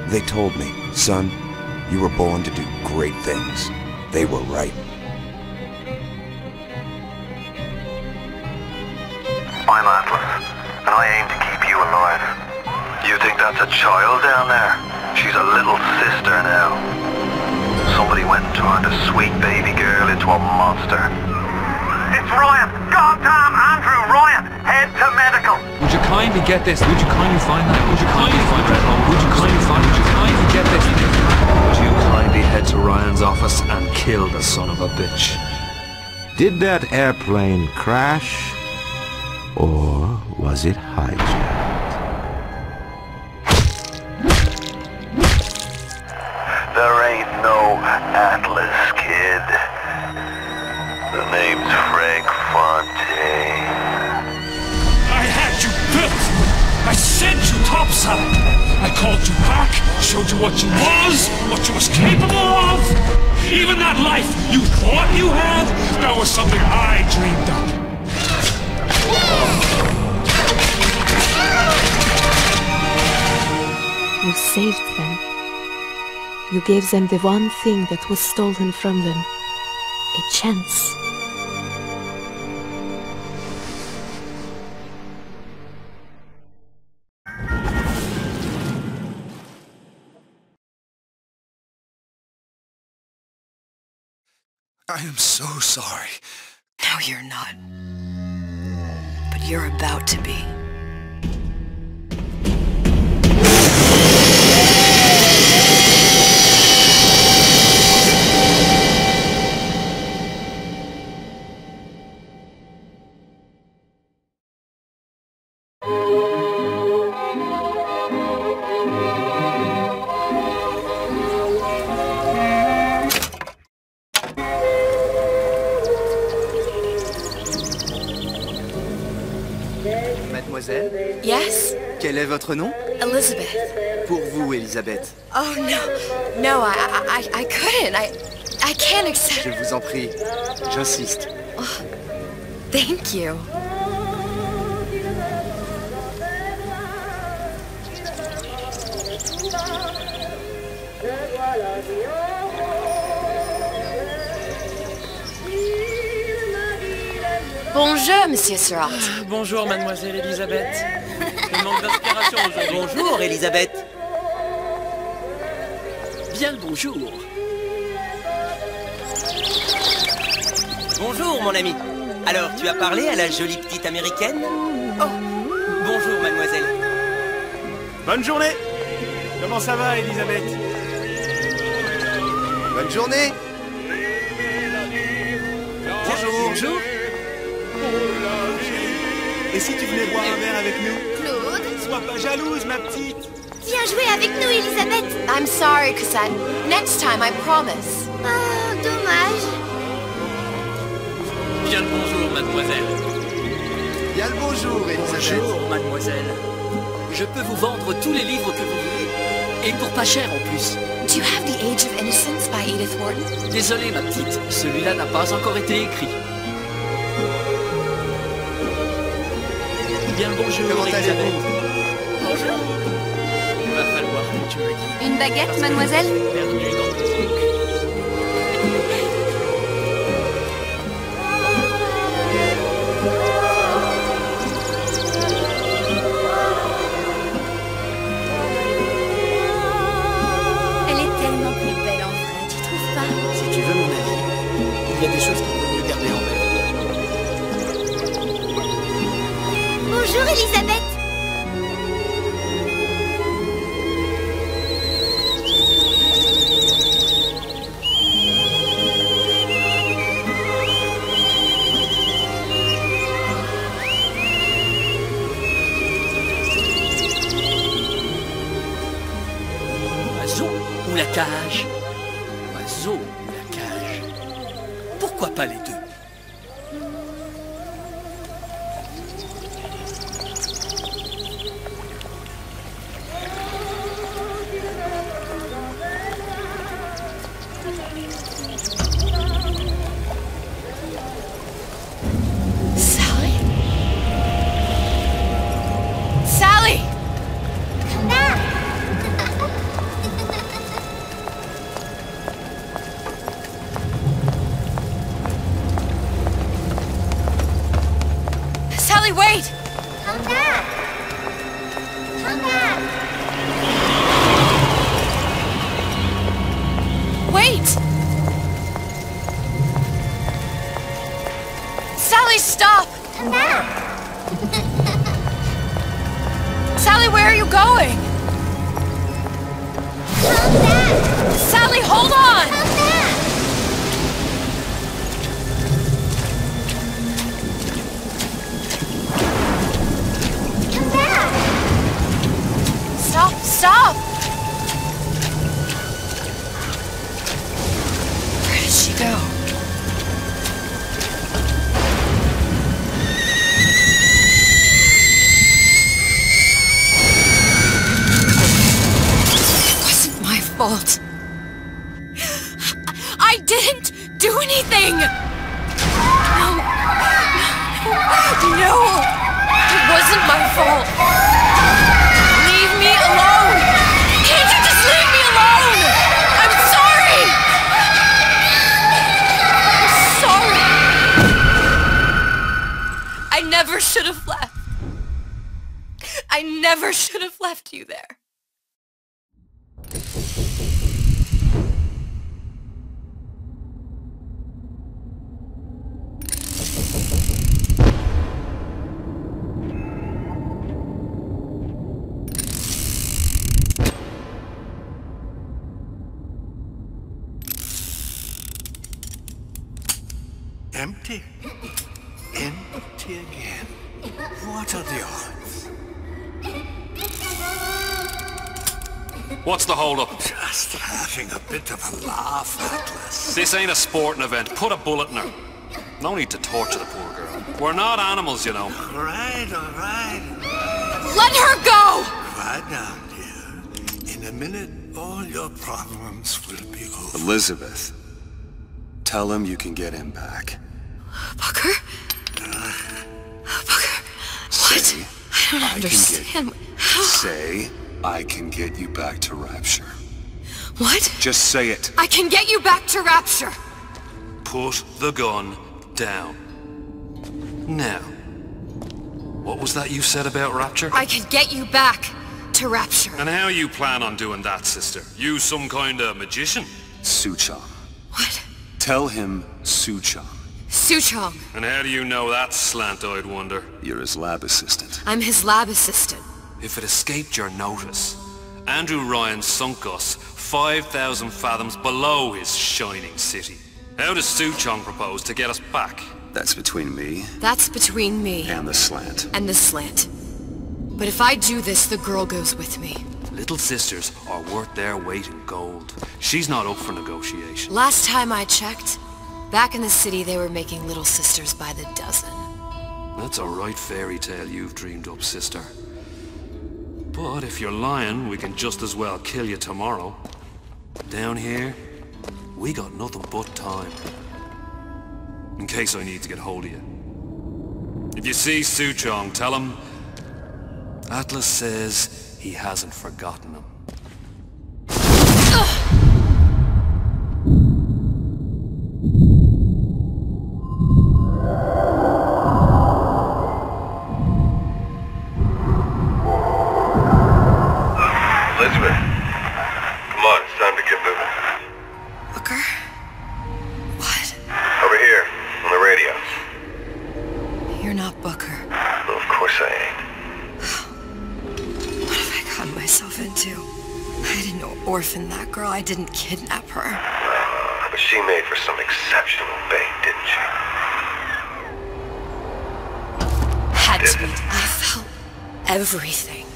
They told me, son, you were born to do great things. They were right. I'm Atlas, and I aim to keep you alive. You think that's a child down there? She's a little sister now. Somebody went and turned a sweet baby girl into a monster. It's Ryan! Goddamn Andrew Ryan! Head to medical! Would you kindly get this? Would you kindly find that? Would you kindly find that? Would you kindly find? Would you kindly get this? Would you kindly head to Ryan's office and kill the son of a bitch? Did that airplane crash? Or was it hijacked? There ain't no Atlas, kid. The name's Frank Fontaine. I had you built! I sent you topside! I called you back, showed you what you was capable of! Even that life you thought you had, that was something I dreamed up. You saved them. You gave them the one thing that was stolen from them. A chance. I am so sorry. No, you're not. But you're about to be. Mademoiselle? Yes? Quel est votre nom? Elizabeth. Pour vous, Elisabeth. Oh, no. No, I couldn't. I can't accept... Je vous en prie. J'insiste. Oh, thank you. Bonjour, Monsieur Surratt. Bonjour, Mademoiselle Elisabeth. Je manque d'inspiration aujourd'hui. Bonjour, Elisabeth. Bien le bonjour. Bonjour, mon ami. Alors, tu as parlé à la jolie petite américaine? Oh, bonjour, mademoiselle. Bonne journée. Comment ça va, Elisabeth? Bonne journée. Bonjour. Bonjour. Et si tu venais boire un verre avec nous? Claude? Sois pas jalouse, ma petite. Viens jouer avec nous, Elisabeth. I'm sorry, Cassette. Next time, I promise. Oh, dommage. Bien le bonjour, mademoiselle. Bien le bonjour, Elisabeth. Bonjour, mademoiselle. Je peux vous vendre tous les livres que vous voulez. Et pour pas cher en plus. Do you have The Age of Innocence by Edith Wharton? Désolé, ma petite. Celui-là n'a pas encore été écrit. Bien le bonjour, Comment Elisabeth. allez-vous? Bonjour. Il va falloir que tu me guides. Une baguette, mademoiselle? Perdu dans tes trucs. Elle est tellement plus belle en vrai, tu trouves pas? Si tu veux mon avis, il y a des choses qu'il vaut mieux garder en rêve. Bonjour, Elisabeth. Oiseau ou la cage? Oiseau ou la cage? Pourquoi pas les deux? Sally? Sally! Sally, wait! Come back! Come back! Wait! Sally, stop! Come back! Sally, where are you going? Come back! Sally, hold on! Come back! Come back! Stop, stop! Where did she go? Fault. I didn't do anything! No, it wasn't my fault. Leave me alone! Can't you just leave me alone? I'm sorry! I'm sorry! I never should have left. I never should have left you there. Empty. Empty again. What are the odds? What's the hold-up? Just having a bit of a laugh, Atlas. This ain't a sporting event. Put a bullet in her. No need to torture the poor girl. We're not animals, you know. All right. Let her go! Quiet down, dear. In a minute, all your problems will be over. Elizabeth, tell him you can get him back. Booker? Booker? What? I don't understand. Say, I can get you back to Rapture. What? Just say it. I can get you back to Rapture. Put the gun down. Now, what was that you said about Rapture? I can get you back to Rapture. And how you plan on doing that, sister? You some kind of magician? Suchong. What? Tell him Suchong. Suchong. And how do you know that, slant-eyed wonder? You're his lab assistant. I'm his lab assistant. If it escaped your notice, Andrew Ryan sunk us 5,000 fathoms below his shining city. How does Suchong propose to get us back? That's between me. That's between me. And the slant. And the slant. But if I do this, the girl goes with me. Little sisters are worth their weight in gold. She's not up for negotiation. Last time I checked, back in the city they were making little sisters by the dozen. That's a right fairy tale you've dreamed up, sister. But if you're lying, we can just as well kill you tomorrow. Down here, we got nothing but time. In case I need to get hold of you. If you see Suchong, tell him Atlas says he hasn't forgotten him. Elizabeth, come on, it's time to get moving. Booker? What? Over here, on the radio. You're not Booker. Well, of course I ain't. What have I gotten myself into? I didn't orphan that girl. I didn't kidnap her. But she made for some exceptional bait, didn't she? Had to be. I felt everything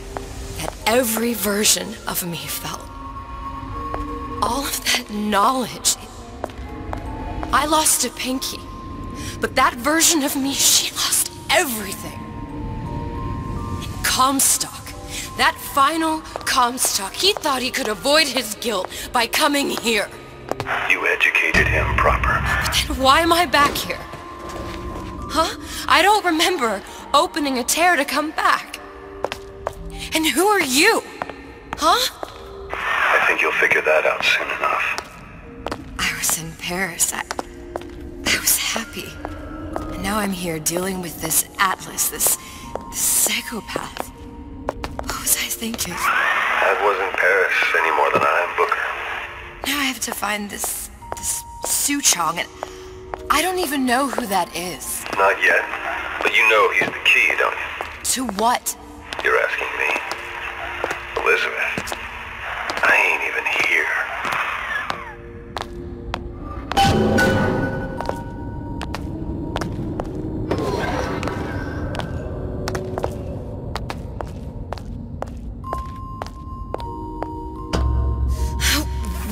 that every version of me felt. All of that knowledge. I lost a pinky. But that version of me, she lost everything. Comstock. That final Comstock. He thought he could avoid his guilt by coming here. You educated him proper. But then why am I back here? Huh? I don't remember opening a tear to come back. And who are you? Huh? I think you'll figure that out soon enough. I was in Paris. I was happy. And now I'm here dealing with this Atlas, this psychopath. What was I thinking? That wasn't Paris any more than I am Booker. Now I have to find this Su Chong, and I don't even know who that is. Not yet, but you know he's the key, don't you? To what? You're asking me. Elizabeth, I ain't even here.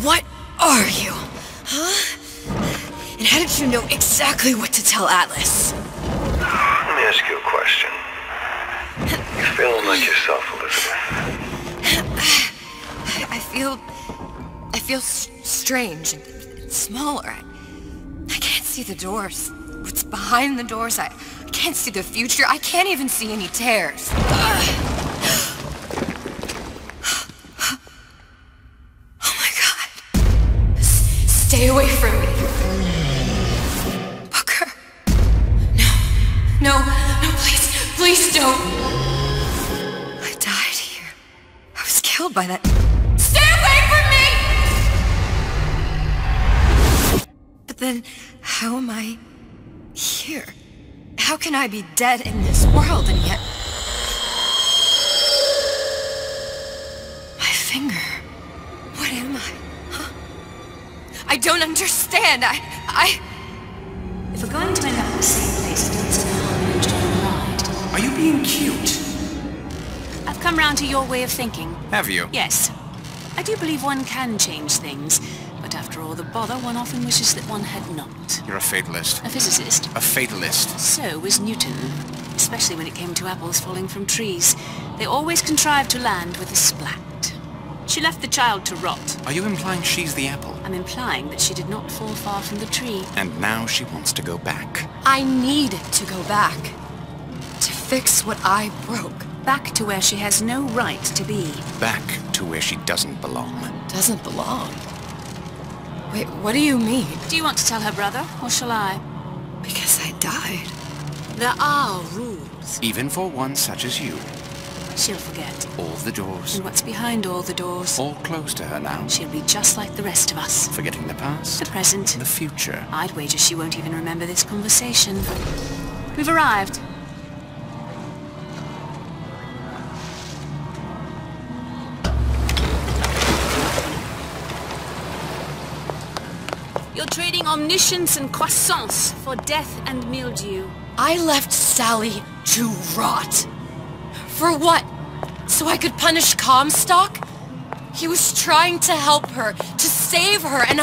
What are you? Huh? And how did you know exactly what to tell Atlas? Let me ask you a question. You feeling like yourself, Elizabeth? I feel strange and smaller. I can't see the doors. What's behind the doors? I can't see the future. I can't even see any tears. Stay away from me. Booker. No, please don't. I died here. I was killed by that. Stay away from me! But then, how am I here? How can I be dead in this world and yet... My finger. What am I? I don't understand. If we're going to end up in the same place, it's in the harm in enjoying the ride. Are you being cute? I've come round to your way of thinking. Have you? Yes. I do believe one can change things, but after all the bother, one often wishes that one had not. You're a fatalist. A physicist. A fatalist. So was Newton, especially when it came to apples falling from trees. They always contrived to land with a splat. She left the child to rot. Are you implying she's the apple? I'm implying that she did not fall far from the tree. And now she wants to go back. I need to go back. To fix what I broke. Back to where she has no right to be. Back to where she doesn't belong. Doesn't belong? Wait, what do you mean? Do you want to tell her brother, or shall I? Because I died. There are rules. Even for one such as you. She'll forget. All the doors. And what's behind all the doors? All closed to her now. She'll be just like the rest of us. Forgetting the past. The present. The future. I'd wager she won't even remember this conversation. We've arrived. You're trading omniscience and croissance for death and mildew. I left Sally to rot. For what? So I could punish Comstoka? He was trying to help her, to save her, and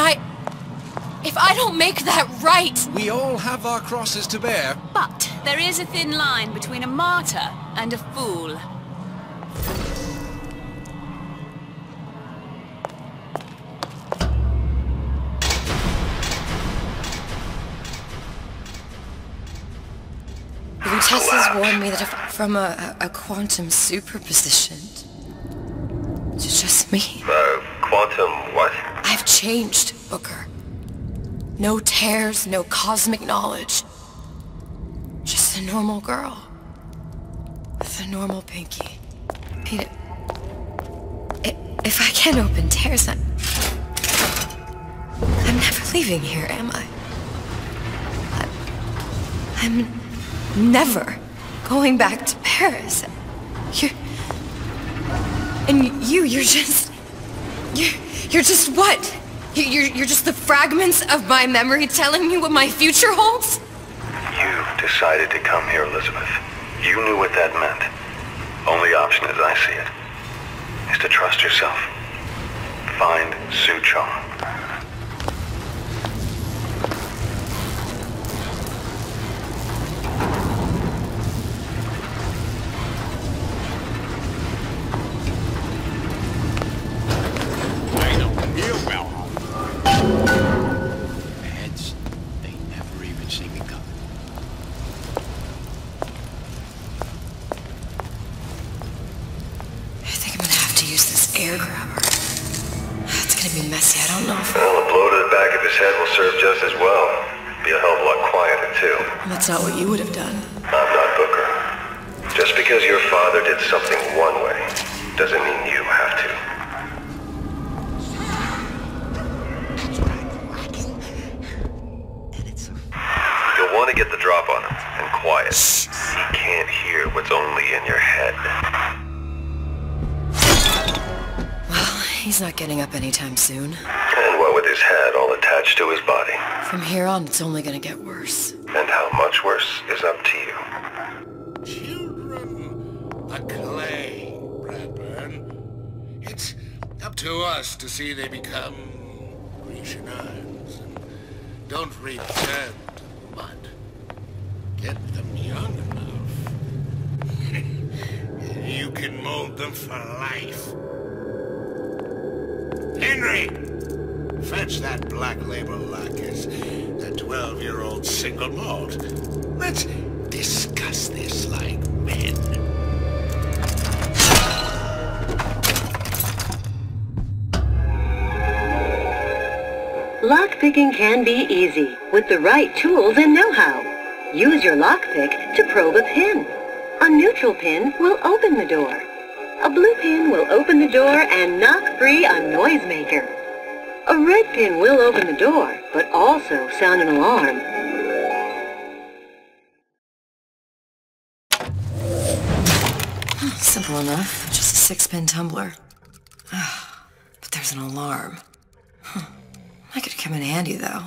if I don't make that right... We all have our crosses to bear. But there is a thin line between a martyr and a fool. Tess has warned me that from a quantum superposition to just me. Quantum what? I've changed, Booker. No tears, no cosmic knowledge. Just a normal girl. With a normal pinky. If I can't open tears, I'm never leaving here, am I? I'm never going back to Paris. You're just what? You're just the fragments of my memory telling me what my future holds? You decided to come here, Elizabeth. You knew what that meant. Only option as I see it is to trust yourself. Find Su Chong. Well, a blow to the back of his head will serve just as well. Be a hell of a lot quieter, too. That's not what you would have done. I'm not Booker. Just because your father did something one way, doesn't mean you have to. You'll want to get the drop on him, and quiet. He can't hear what's only in your head. Well, he's not getting up anytime soon. And what with his head all attached to his body. From here on, it's only gonna get worse. And how much worse is up to you. A clay, Bradburn. It's up to us to see they become Grecian irons and don't return to the mud. Get them young enough. You can mold them for life. Henry! Fetch that black label lacquers, that 12-year-old single malt. Let's discuss this like men. Lockpicking can be easy with the right tools and know-how. Use your lockpick to probe a pin. A neutral pin will open the door. A blue pin will open the door and knock free a noisemaker. A red pin will open the door, but also sound an alarm. Simple enough. Just a 6-pin tumbler. But there's an alarm. That could come in handy, though.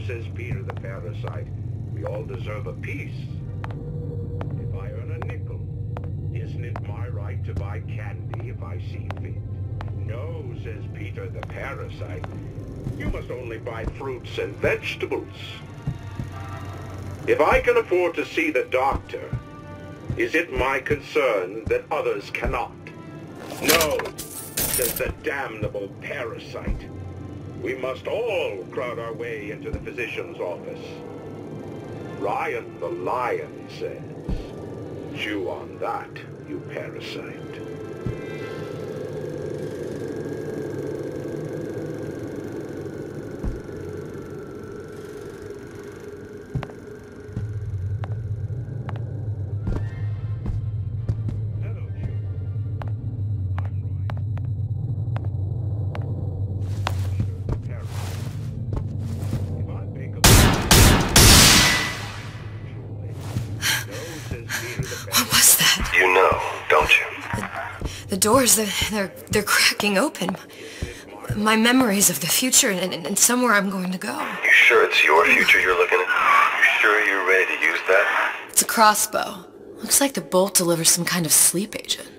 Says Peter the parasite, we all deserve a piece. If I earn a nickel, isn't it my right to buy candy if I see fit? No, says Peter the parasite, you must only buy fruits and vegetables. If I can afford to see the doctor, is it my concern that others cannot? No, says the damnable parasite. We must all crowd our way into the physician's office. Ryan the lion says, chew on that, you parasite. The doors, they're cracking open. My memories of the future and somewhere I'm going to go. You sure it's your future you're looking at? You sure you're ready to use that? It's a crossbow. Looks like the bolt delivers some kind of sleep agent.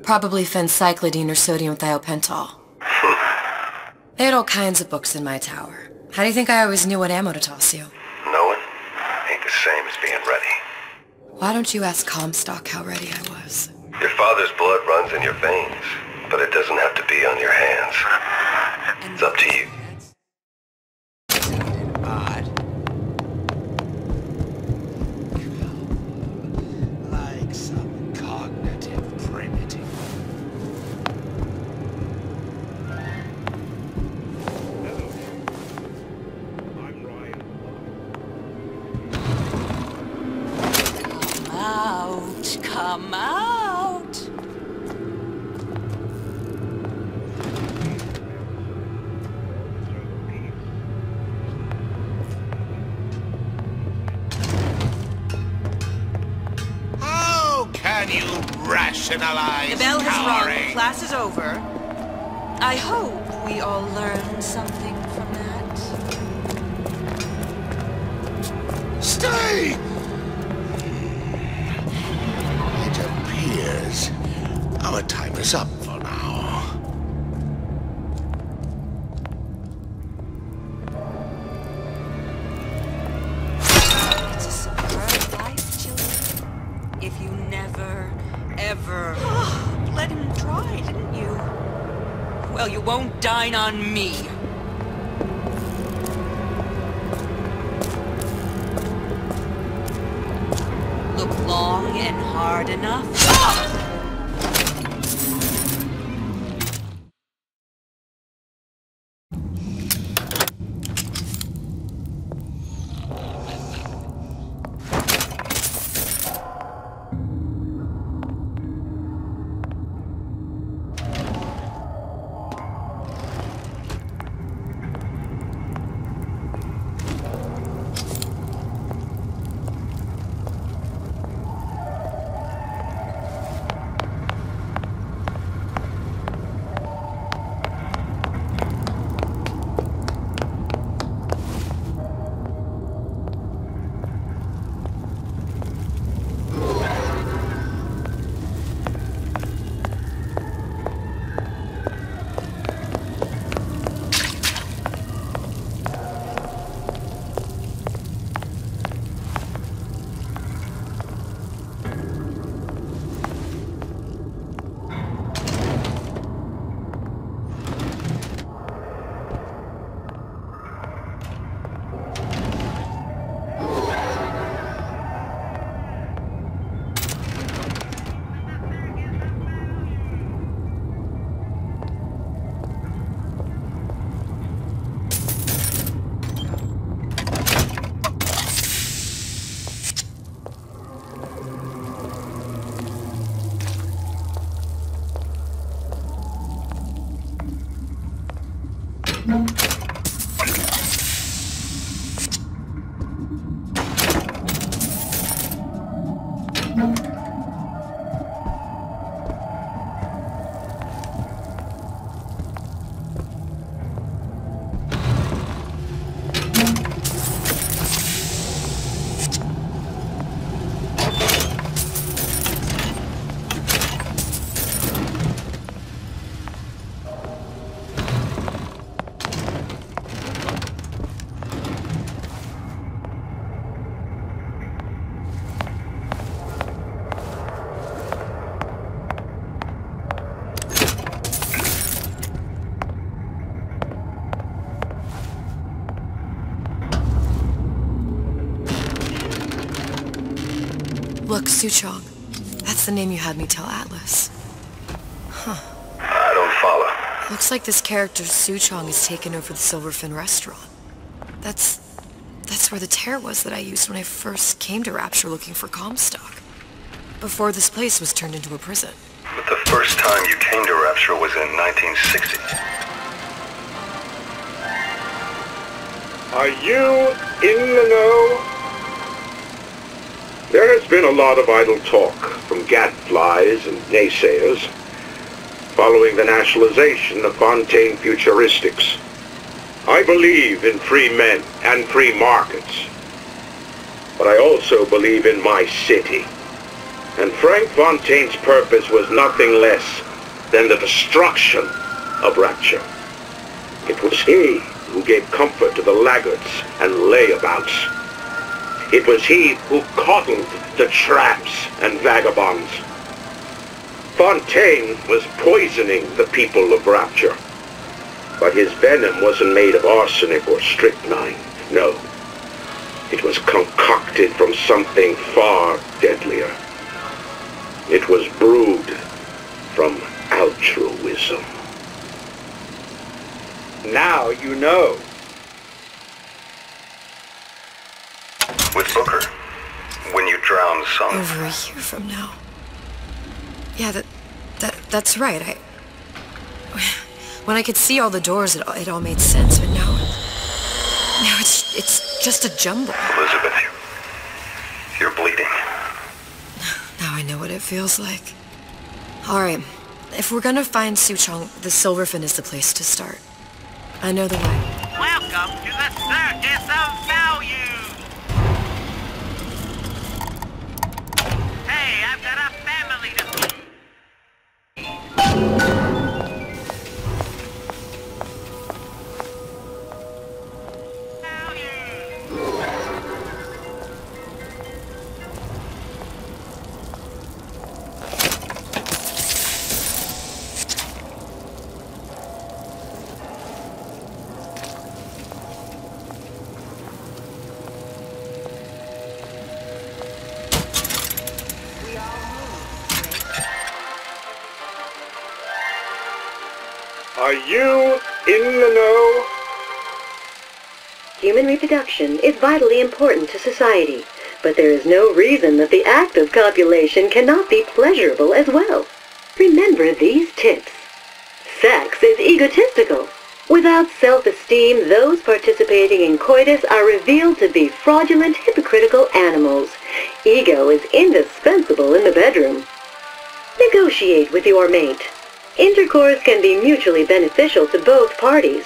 Probably phencyclidine or sodium thiopental. They had all kinds of books in my tower. How do you think I always knew what ammo to toss you? Knowing ain't the same as being ready. Why don't you ask Comstoka how ready I was? Your father's blood runs in your veins, but it doesn't have to be on your hands. It's up to you. Like some cognitive primitive. Hello. I'm Ryan. Come out! rationalize The bell has cowering. rung. Class is over. I hope we all learned something from that. Stay! It appears our time is up for now. It's a superb life, children. If you never, ever let him try, didn't you? Well, you won't dine on me. Look long and hard enough. Look, Suchong. That's the name you had me tell Atlas. Huh. I don't follow. Looks like this character Suchong has taken over the Silverfin restaurant. That's where the tear was that I used when I first came to Rapture looking for Comstock. Before this place was turned into a prison. But the first time you came to Rapture was in 1960. Are you in the know? There has been a lot of idle talk from gadflies and naysayers following the nationalization of Fontaine Futuristics. I believe in free men and free markets, but I also believe in my city. And Frank Fontaine's purpose was nothing less than the destruction of Rapture. It was he who gave comfort to the laggards and layabouts. It was he who coddled the tramps and vagabonds. Fontaine was poisoning the people of Rapture. But his venom wasn't made of arsenic or strychnine. No. It was concocted from something far deadlier. It was brewed from altruism. Now you know. With Booker, when you drown some... Over a year from now. Yeah, that's right. When I could see all the doors, it all made sense, but now it's just a jumble. Elizabeth, you're bleeding. Now I know what it feels like. Alright, if we're gonna find Suchong, the Silverfin is the place to start. I know the way. Welcome to the Circus of Value! Hey, I've got a family to feed! Are you in the know? Human reproduction is vitally important to society, but there is no reason that the act of copulation cannot be pleasurable as well. Remember these tips. Sex is egotistical. Without self-esteem, those participating in coitus are revealed to be fraudulent, hypocritical animals. Ego is indispensable in the bedroom. Negotiate with your mate. Intercourse can be mutually beneficial to both parties.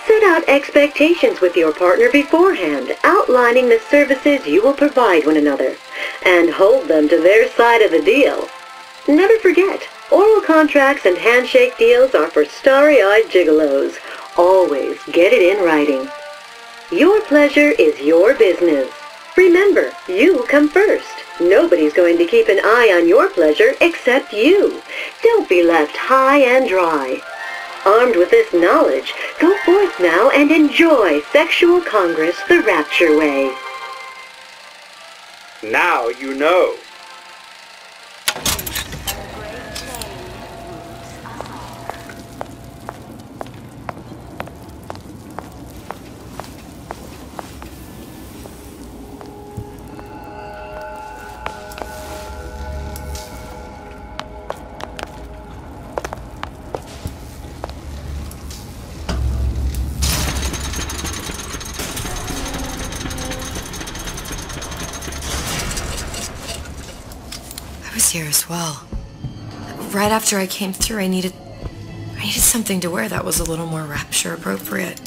Set out expectations with your partner beforehand, outlining the services you will provide one another, and hold them to their side of the deal. Never forget, oral contracts and handshake deals are for starry-eyed gigolos. Always get it in writing. Your pleasure is your business. Remember, you come first. Nobody's going to keep an eye on your pleasure except you. Don't be left high and dry. Armed with this knowledge, go forth now and enjoy sexual congress the Rapture way. Now you know. Here as well. Right after I came through, I needed something to wear that was a little more Rapture appropriate.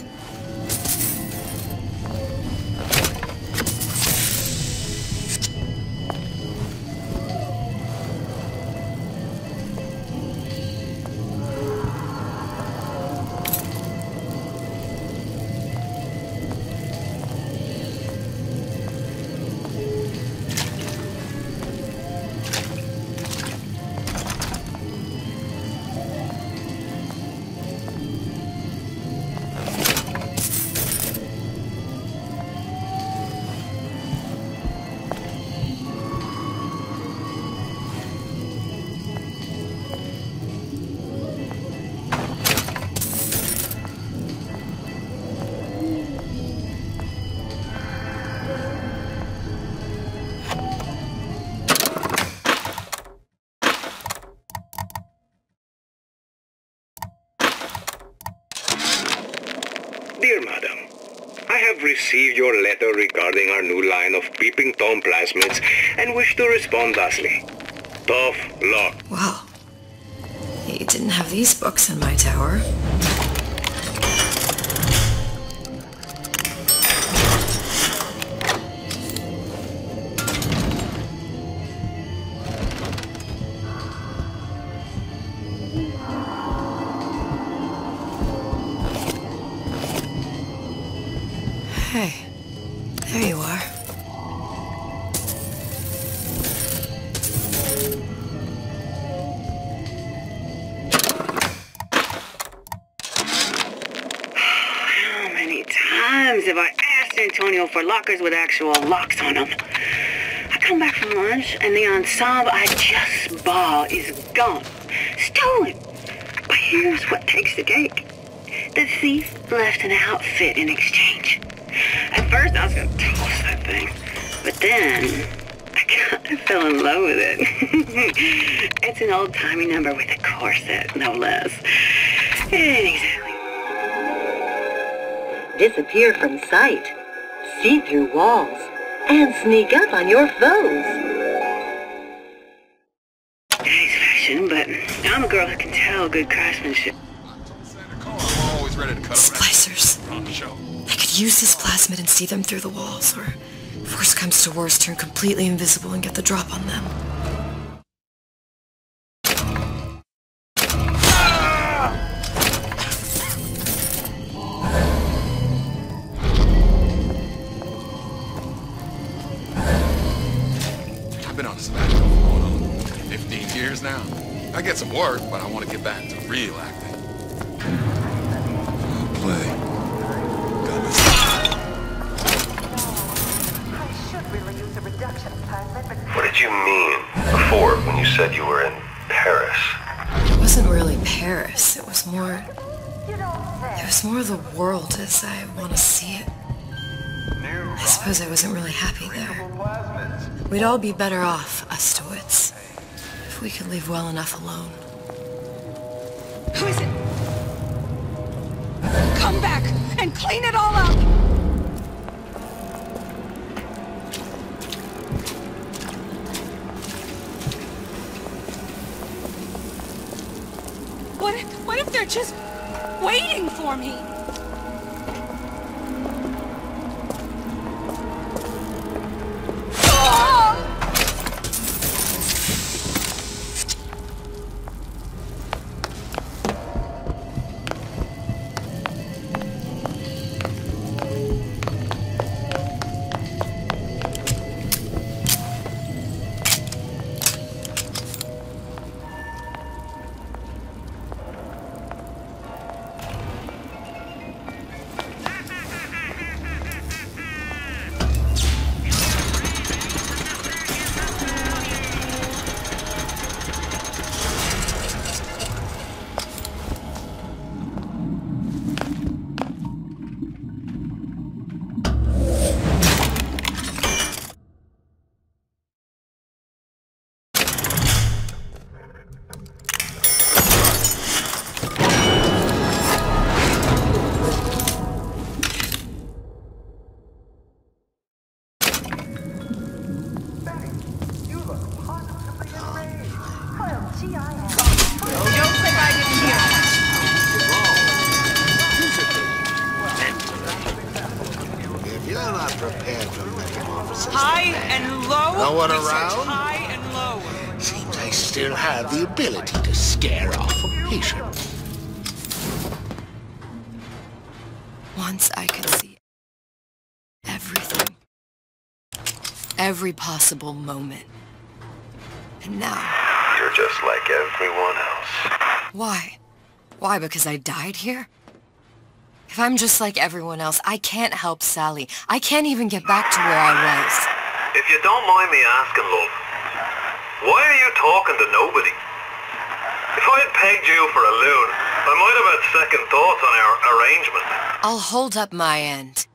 Dear Madam, I have received your letter regarding our new line of peeping Tom plasmids and wish to respond thusly. Tough luck. Wow. You didn't have these books in my tower. Hey, there you are. How many times have I asked Antonio for lockers with actual locks on them? I come back from lunch and the ensemble I just bought is gone. Stolen. But here's what takes the cake. The thief left an outfit in exchange. At first I was going to toss that thing, but then I kind of fell in love with it. It's an old-timey number with a corset, no less. It ain't exactly. Disappear from sight, see through walls, and sneak up on your foes. Nice fashion, but a girl who can tell good craftsmanship. Splicers. I could use this plasmid and see them through the walls, or if worse comes to worse, turn completely invisible and get the drop on them. I've been on a sabbatical for going on 15 years now. I get some work, but I want to get back to real acting. Play. What did you mean before when you said you were in Paris? It wasn't really Paris. It was more of the world as I want to see it. I suppose I wasn't really happy there. We'd all be better off, us Stoics, if we could leave well enough alone. Who is it? Come back and clean it all up! What if they're just waiting for me? The ability to scare off a patient. Once I could see everything. Every possible moment. And now... You're just like everyone else. Why? Why, because I died here? If I'm just like everyone else, I can't help Sally. I can't even get back to where I was. If you don't mind me asking, love, why are you talking to nobody? If I had pegged you for a loon, I might have had second thoughts on our arrangement. I'll hold up my end,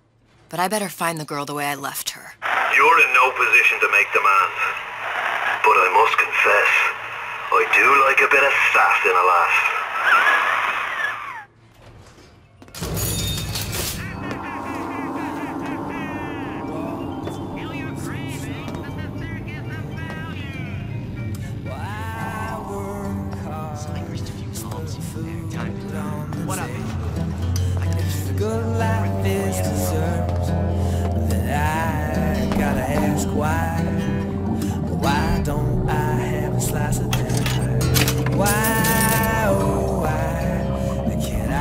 but I better find the girl the way I left her. You're in no position to make demands. But I must confess, I do like a bit of sass in a lass. Good life is deserved, then I gotta ask why. Why don't I have a slice of that? Why, oh why can't I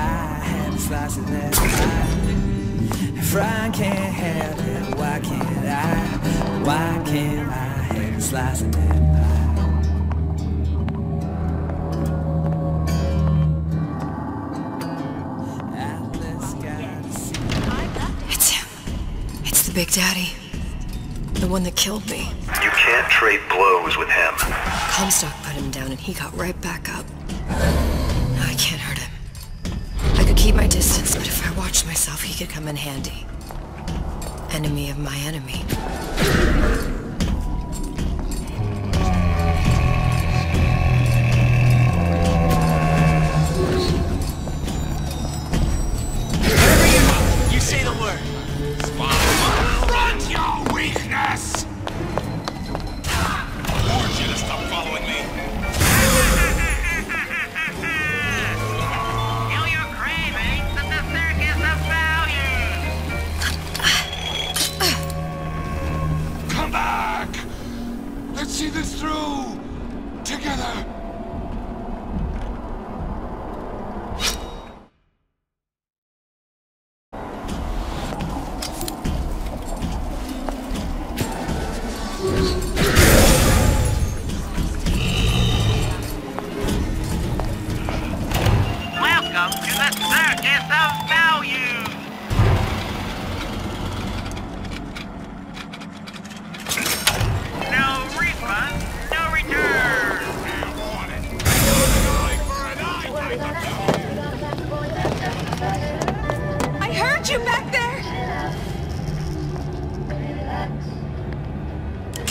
have a slice of that pie? If I can't have it, why can't I? Why can't I have a slice of that pie? The Big Daddy. The one that killed me. You can't trade blows with him. Comstoka put him down and he got right back up. No, I can't hurt him. I could keep my distance, but if I watched myself, he could come in handy. Enemy of my enemy. You say the word. Your weakness! I warned you to stop following me. Welcome to the circus of value! No refund, no return! I heard you back there!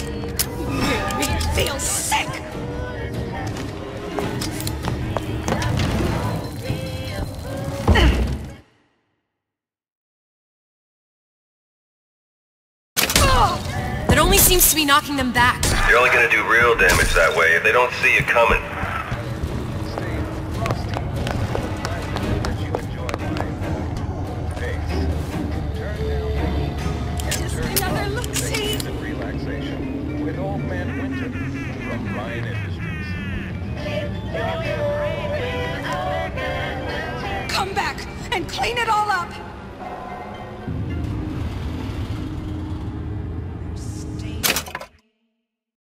You made me feel sick! That only seems to be knocking them back. You're only gonna do real damage that way if they don't see you coming. Just another look-see. With Old Man Winter from Ryan Industries. Come back and clean it all